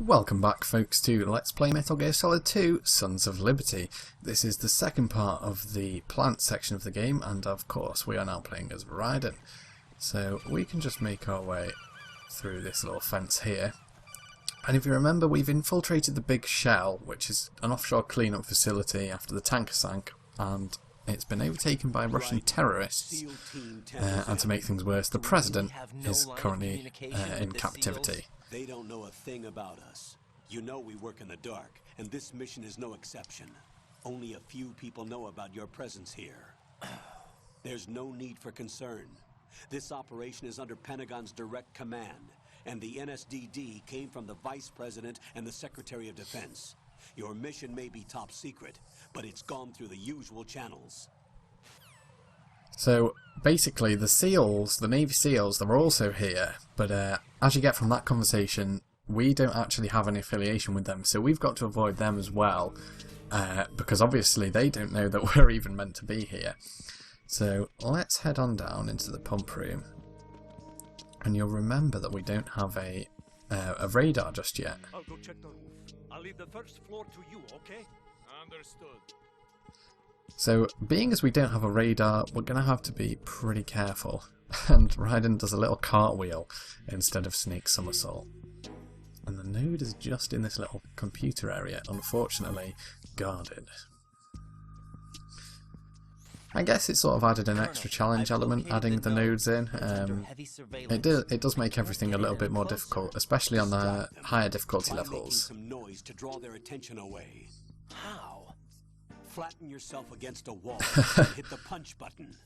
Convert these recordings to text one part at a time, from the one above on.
Welcome back folks to Let's Play Metal Gear Solid 2 Sons of Liberty. This is the second part of the plant section of the game, and of course we are now playing as Raiden. So we can just make our way through this little fence here. And if you remember, we've infiltrated the big shell, which is an offshore cleanup facility after the tanker sank, and it's been overtaken by Russian terrorists. And to make things worse, the president is currently in captivity. They don't know a thing about us. You know we work in the dark, and this mission is no exception. Only a few people know about your presence here. There's no need for concern. This operation is under Pentagon's direct command, and the NSDD came from the Vice President and the Secretary of Defense. Your mission may be top secret, but it's gone through the usual channels. So basically the SEALs, the Navy SEALs, they're also here, but as you get from that conversation, we don't actually have any affiliation with them, so we've got to avoid them as well, because obviously they don't know that we're even meant to be here. So let's head on down into the pump room, and you'll remember that we don't have a radar just yet. I'll go check the roof. I'll leave the first floor to you, okay? Understood. So, being as we don't have a radar, we're going to have to be pretty careful. And Raiden does a little cartwheel instead of snake somersault. And the node is just in this little computer area, unfortunately guarded. I guess it sort of added an extra challenge element, adding the nodes in. It does make everything a little bit more difficult, especially on the higher difficulty levels. Some noise to draw their attention away. How? Flatten yourself against a wall and hit the punch button.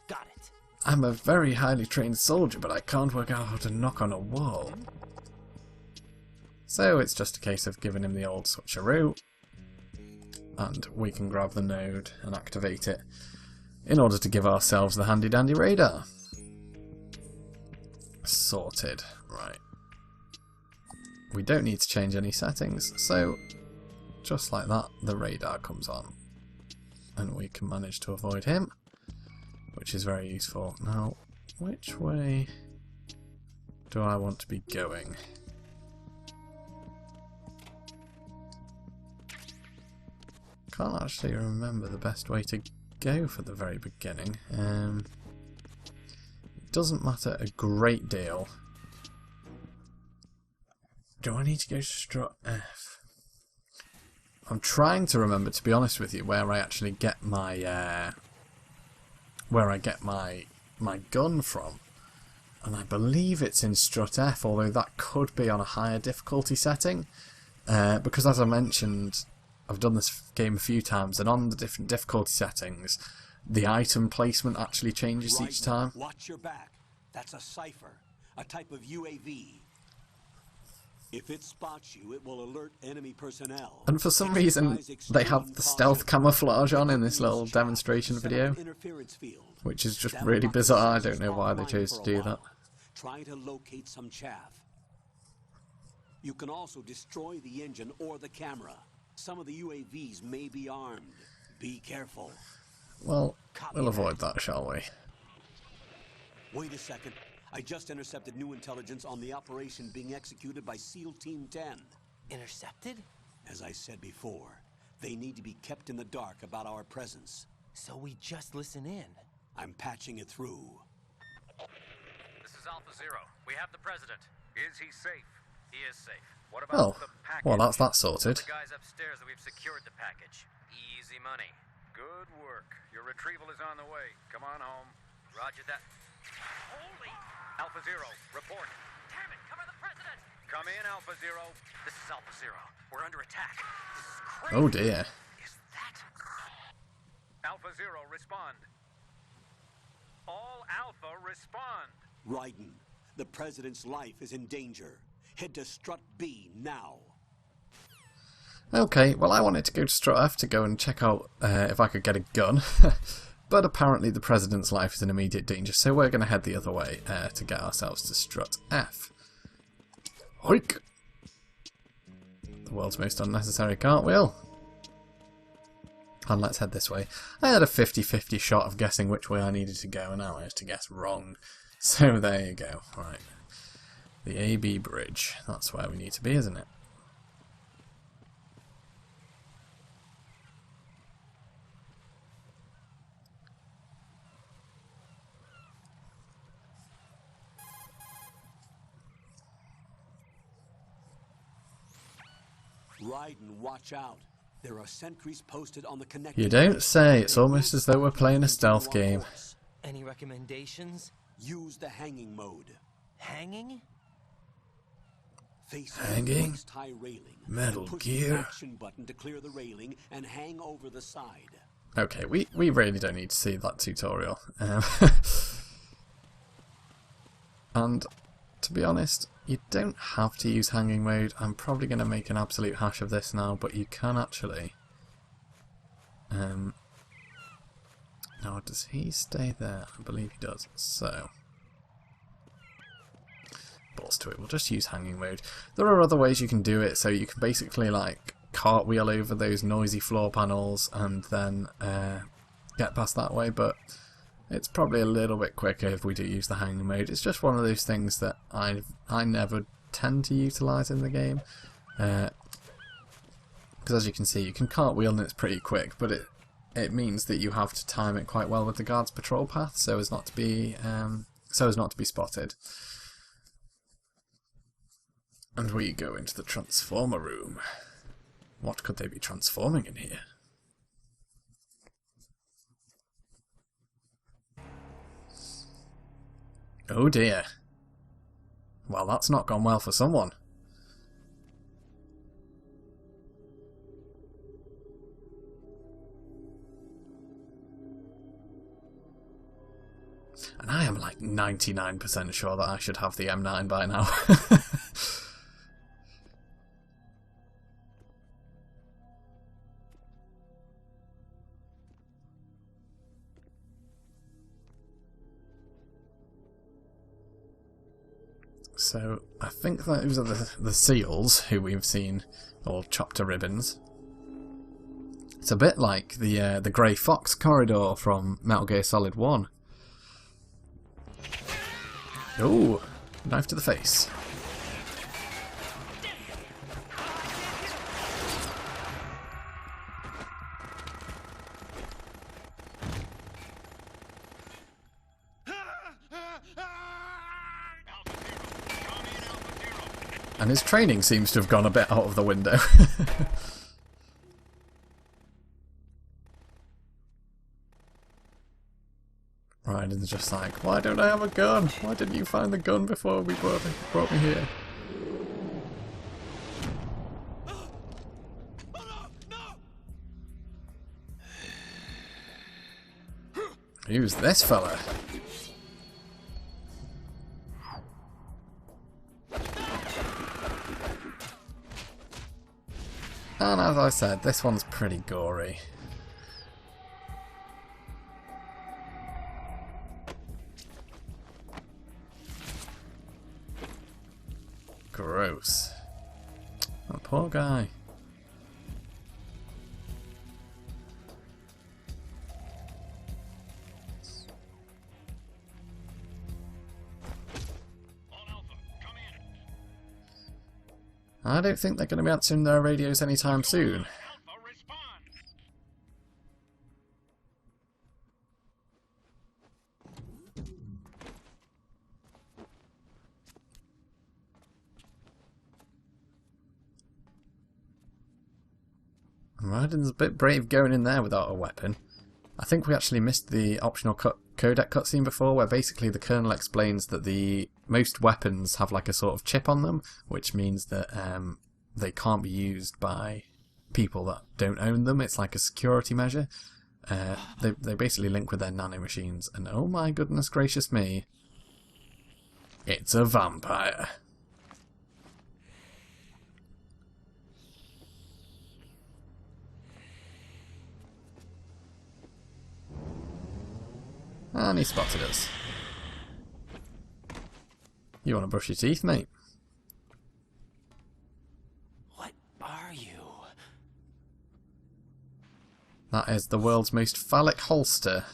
Got it. I'm a very highly trained soldier, but I can't work out how to knock on a wall. So it's just a case of giving him the old switcheroo, and we can grab the node and activate it in order to give ourselves the handy dandy radar. Sorted. Right. We don't need to change any settings, so just like that, the radar comes on. And we can manage to avoid him, which is very useful. Now, which way do I want to be going? Can't actually remember the best way to go for the very beginning. It doesn't matter a great deal. Do I need to go strut F? I'm trying to remember, to be honest with you, where I actually get my my gun from, and I believe it's in strut F, although that could be on a higher difficulty setting, because as I mentioned, I've done this game a few times, and on the different difficulty settings, the item placement actually changes each time. Watch your back. That's a cipher, a type of UAV. If it spots you, it will alert enemy personnel. And for some reason, they have the stealth camouflage on in this little demonstration video, which is just really bizarre. I don't know why they chose to do that. Try to locate some chaff. You can also destroy the engine or the camera. Some of the UAVs may be armed. Be careful. Well, we'll avoid that, shall we? Wait a second. I just intercepted new intelligence on the operation being executed by SEAL Team 10. Intercepted? As I said before, they need to be kept in the dark about our presence. So we just listen in. I'm patching it through. This is Alpha Zero. We have the president. Is he safe? He is safe. What about the package? Well, that's that sorted. The guys upstairs that we've secured the package. Easy money. Good work. Your retrieval is on the way. Come on home. Roger that. Holy! Alpha Zero, report. Damn it, cover the president! Come in, Alpha Zero. This is Alpha Zero. We're under attack. This is crazy. Oh dear. Is that... Alpha Zero, respond. All Alpha, respond. Raiden, the president's life is in danger. Head to Strut B now. Okay, well I wanted to go to strut F to go and check out if I could get a gun. But apparently the president's life is in immediate danger, so we're going to head the other way to get ourselves to strut F. Hoik! The world's most unnecessary cartwheel. And let's head this way. I had a 50-50 shot of guessing which way I needed to go, and now I managed to guess wrong. So there you go. Right. The AB bridge. That's where we need to be, isn't it? Raiden, watch out. There are sentries posted on the connector. You don't say. It's almost as though we're playing a stealth game. Any recommendations? Use the hanging mode. Hanging? Face Hanging? waist high railing. Metal Push Gear. the action button to clear the railing and hang over the side. Okay, we really don't need to see that tutorial. And to be honest, you don't have to use hanging mode. I'm probably going to make an absolute hash of this now, but you can actually... now, does he stay there? I believe he does. So, balls to it. We'll just use hanging mode. There are other ways you can do it, so you can basically like cartwheel over those noisy floor panels and then get past that way, but it's probably a little bit quicker if we do use the hanging mode. It's just one of those things that I never tend to utilise in the game, because as you can see, you can cartwheel and it's pretty quick, but it means that you have to time it quite well with the guard's patrol path so as not to be spotted. And we go into the transformer room. What could they be transforming in here? Oh dear. Well, that's not gone well for someone. And I am like 99% sure that I should have the M9 by now. So, I think those are the seals who we've seen all chopped to ribbons. It's a bit like the Grey Fox corridor from Metal Gear Solid 1. Ooh, knife to the face. And his training seems to have gone a bit out of the window. Raiden's just like, why don't I have a gun? Why didn't you find the gun before we brought me here? Who's this fella? And as I said, this one's pretty gory. Gross. That poor guy. I don't think they're going to be answering their radios anytime soon. Raiden's a bit brave going in there without a weapon. I think we actually missed the optional codec cutscene before, where basically the Colonel explains that most weapons have like a sort of chip on them, which means that they can't be used by people that don't own them. It's like a security measure. They basically link with their nanomachines, and oh my goodness gracious me, it's a vampire. And he spotted us. You want to brush your teeth, mate? What are you? That is the world's most phallic holster.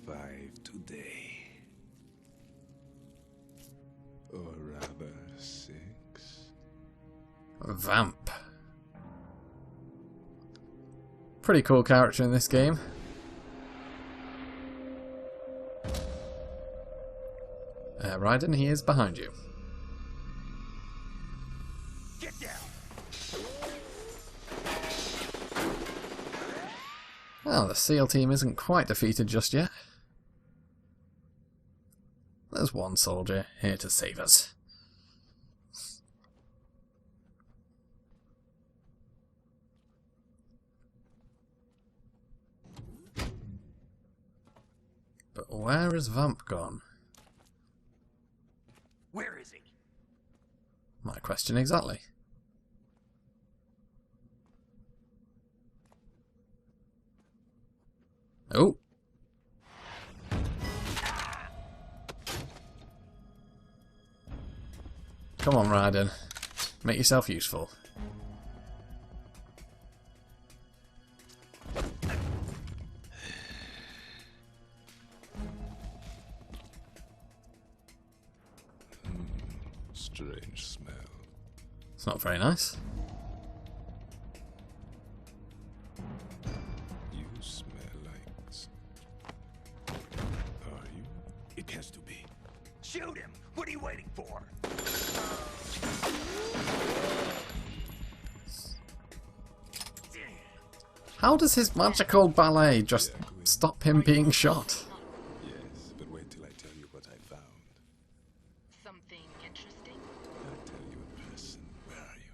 5 today. Or rather 6. Vamp. Pretty cool character in this game. Raiden, he is behind you. Get down. Well, the SEAL team isn't quite defeated just yet. There's one soldier here to save us. But where has Vamp gone? Where is he? My question exactly. Oh! Come on, Raiden. Make yourself useful. Strange smell. It's not very nice. You smell like... Are you? It has to be. Shoot him! What are you waiting for? How does his magical ballet just stop him being shot? Yes, but wait till I tell you what I found. Something interesting? I'll tell you in person. Where are you?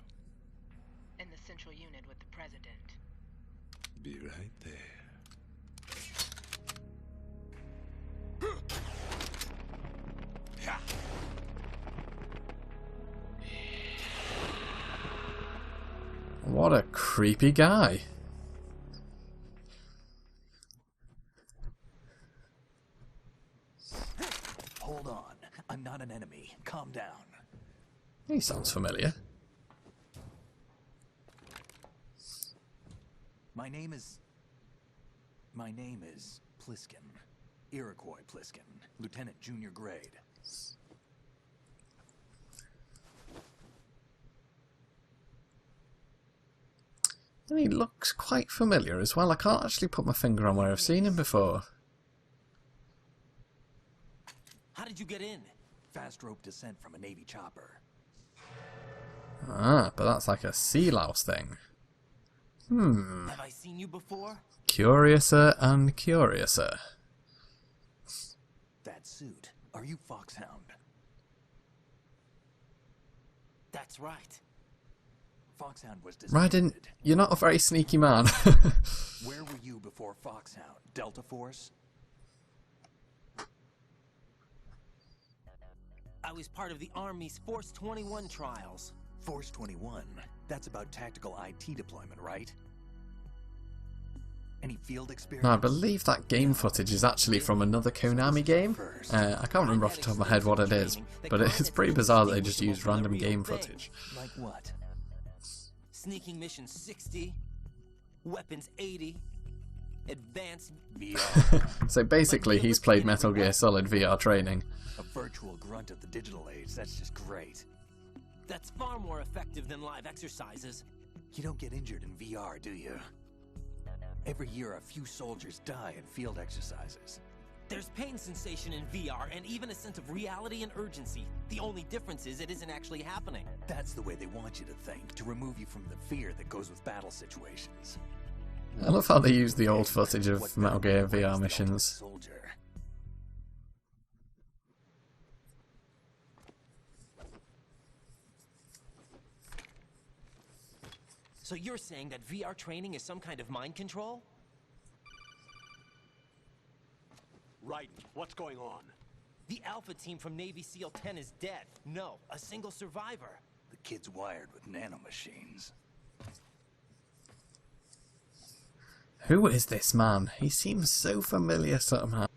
In the central unit with the president. Be right there. What a creepy guy. Hold on. I'm not an enemy. Calm down. He sounds familiar. My name is Pliskin. Iroquois Pliskin. Lieutenant Junior Grade. He looks quite familiar as well. I can't actually put my finger on where I've seen him before. How did you get in? Fast rope descent from a Navy chopper. Ah, but that's like a sea louse thing. Have I seen you before? Curiouser and curiouser. That suit. Are you Foxhound? That's right. Foxhound was Raiden, disbanded. you're not a very sneaky man. Where were you before Foxhound? Delta Force? I was part of the Army's Force 21 trials. Force 21. That's about tactical IT deployment, right? Any field experience? No, I believe that game footage is actually from another Konami game. I can't remember off the top of my head what it is, but it's pretty bizarre that they just use random game footage. Like what? Sneaking mission 60, weapons 80, advanced VR. So basically he's played Metal Gear Solid VR training. A virtual grunt of the digital age. That's just great. That's far more effective than live exercises. You don't get injured in VR, do you? Every year a few soldiers die in field exercises. There's pain sensation in VR and even a sense of reality and urgency. The only difference is it isn't actually happening. That's the way they want you to think, to remove you from the fear that goes with battle situations. I love how they use the old footage of What Metal Gear better way VR to missions. soldier? So you're saying that VR training is some kind of mind control? Raiden, what's going on? The Alpha team from Navy SEAL 10 is dead. No, a single survivor. The kid's wired with nanomachines. Who is this man? He seems so familiar somehow.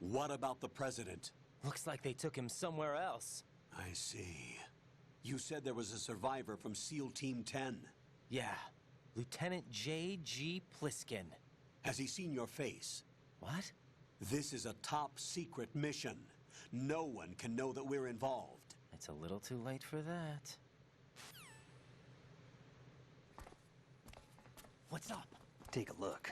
What about the president? Looks like they took him somewhere else. I see. You said there was a survivor from SEAL Team 10. Yeah, Lieutenant J.G. Pliskin. Has he seen your face? What? This is a top secret mission. No one can know that we're involved. It's a little too late for that. What's up? Take a look.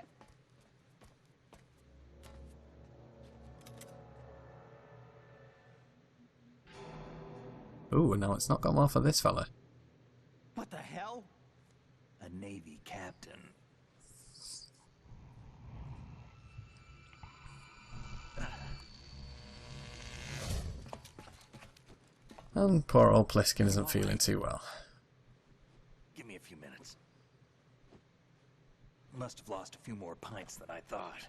Ooh, now it's not got more for this fella. What the hell? A Navy captain. And poor old Pliskin isn't feeling too well. Give me a few minutes. Must have lost a few more pints than I thought.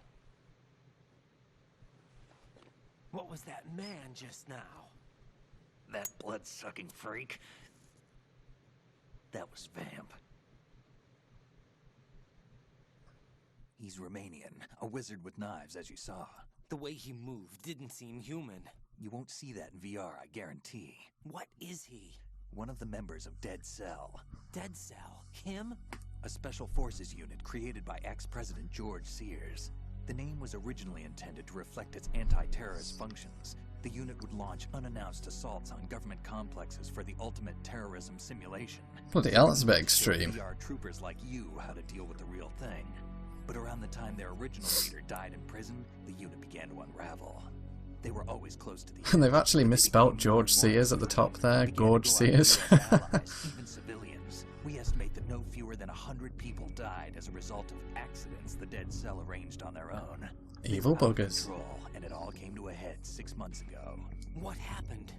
What was that man just now? That blood-sucking freak. That was Vamp. He's Romanian, a wizard with knives, as you saw. The way he moved didn't seem human. You won't see that in VR, I guarantee. What is he? One of the members of Dead Cell. Dead Cell? Him? A special forces unit created by ex-President George Sears. The name was originally intended to reflect its anti-terrorist functions. The unit would launch unannounced assaults on government complexes for the ultimate terrorism simulation. Bloody hell, that's a bit extreme. VR troopers like you how to deal with the real thing. But around the time their original leader died in prison, the unit began to unravel. They were always close to the And they've actually misspelt George Sears at the top there. Gorge Sears. Even civilians. We estimate that no fewer than 100 people died as a result of accidents the Dead Cell arranged on their own. Evil They were out of buggers. control, and it all came to a head 6 months ago. What happened?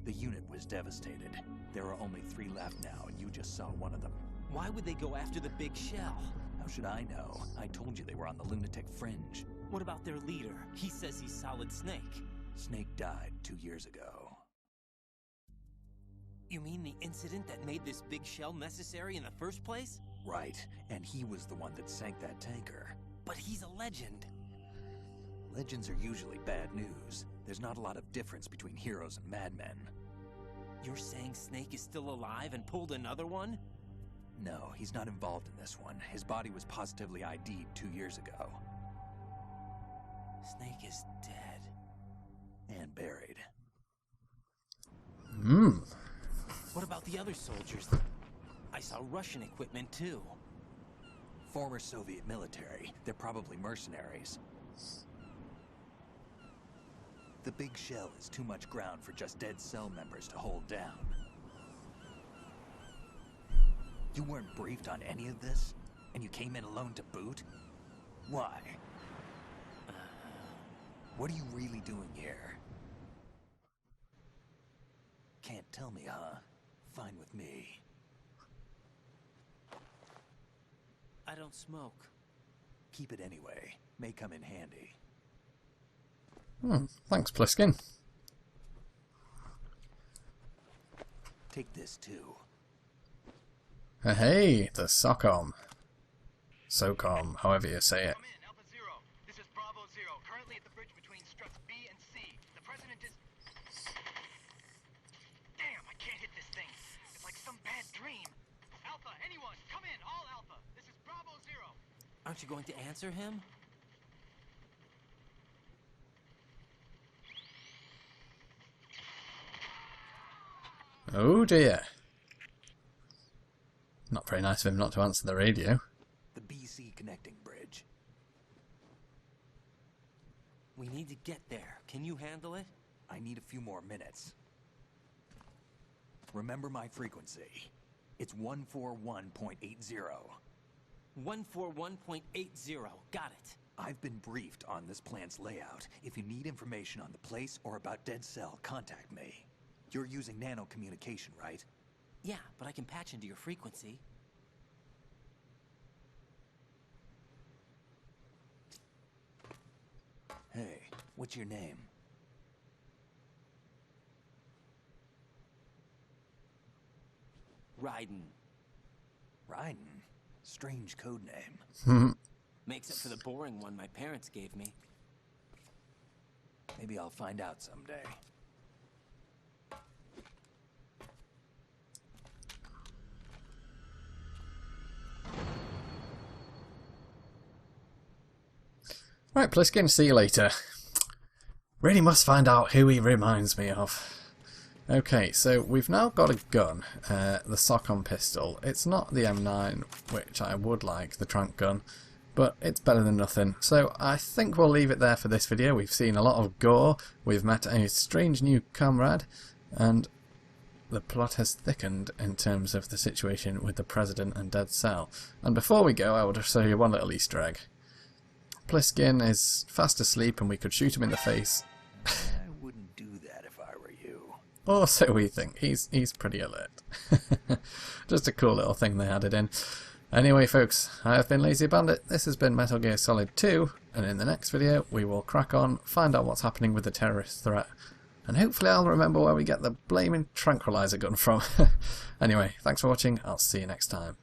The unit was devastated. There are only 3 left now, and you just saw one of them. Why would they go after the big shell? How should I know? I told you they were on the lunatic fringe. What about their leader? He says he's Solid Snake. Snake died 2 years ago. You mean the incident that made this big shell necessary in the first place? Right, and he was the one that sank that tanker. But he's a legend. Legends are usually bad news. There's not a lot of difference between heroes and madmen. You're saying Snake is still alive and pulled another one? No, he's not involved in this one. His body was positively ID'd 2 years ago. Snake is dead. And buried. Hmm. What about the other soldiers? I saw Russian equipment too. Former Soviet military. They're probably mercenaries. The big shell is too much ground for just Dead Cell members to hold down. You weren't briefed on any of this? And you came in alone to boot? Why? What are you really doing here? Can't tell me, huh? Fine with me. I don't smoke. Keep it anyway. May come in handy. Thanks, Pliskin. Take this too. Hey, the SOCOM. SOCOM, however you say it. Come in, Alpha Zero. This is Bravo Zero. Currently at the bridge between struts B and C. The president is... Damn, I can't hit this thing. It's like some bad dream. Alpha, anyone, come in. All Alpha. This is Bravo Zero. Aren't you going to answer him? Oh dear. Not very nice of him not to answer the radio. The BC connecting bridge. We need to get there. Can you handle it? I need a few more minutes. Remember my frequency. It's 141.80. 141.80. Got it. I've been briefed on this plant's layout. If you need information on the place or about Dead Cell, contact me. You're using nano communication, right? Yeah, but I can patch into your frequency. Hey, what's your name? Raiden. Raiden. Strange code name. Makes it for the boring one my parents gave me. Maybe I'll find out someday. Right, Pliskin, see you later. Really must find out who he reminds me of. Okay, so we've now got a gun, the SOCOM pistol. It's not the M9, which I would like, the trank gun, but it's better than nothing. So I think we'll leave it there for this video. We've seen a lot of gore, we've met a strange new comrade, and the plot has thickened in terms of the situation with the President and Dead Cell. And before we go, I will just show you one little Easter egg. Pliskin is fast asleep and we could shoot him in the face. I wouldn't do that if I were you. Or so we think. He's pretty alert. Just a cool little thing they added in. Anyway folks, I have been LazierBandit, this has been Metal Gear Solid 2, and in the next video we will crack on, find out what's happening with the terrorist threat, and hopefully I'll remember where we get the blaming tranquilizer gun from. Anyway, thanks for watching, I'll see you next time.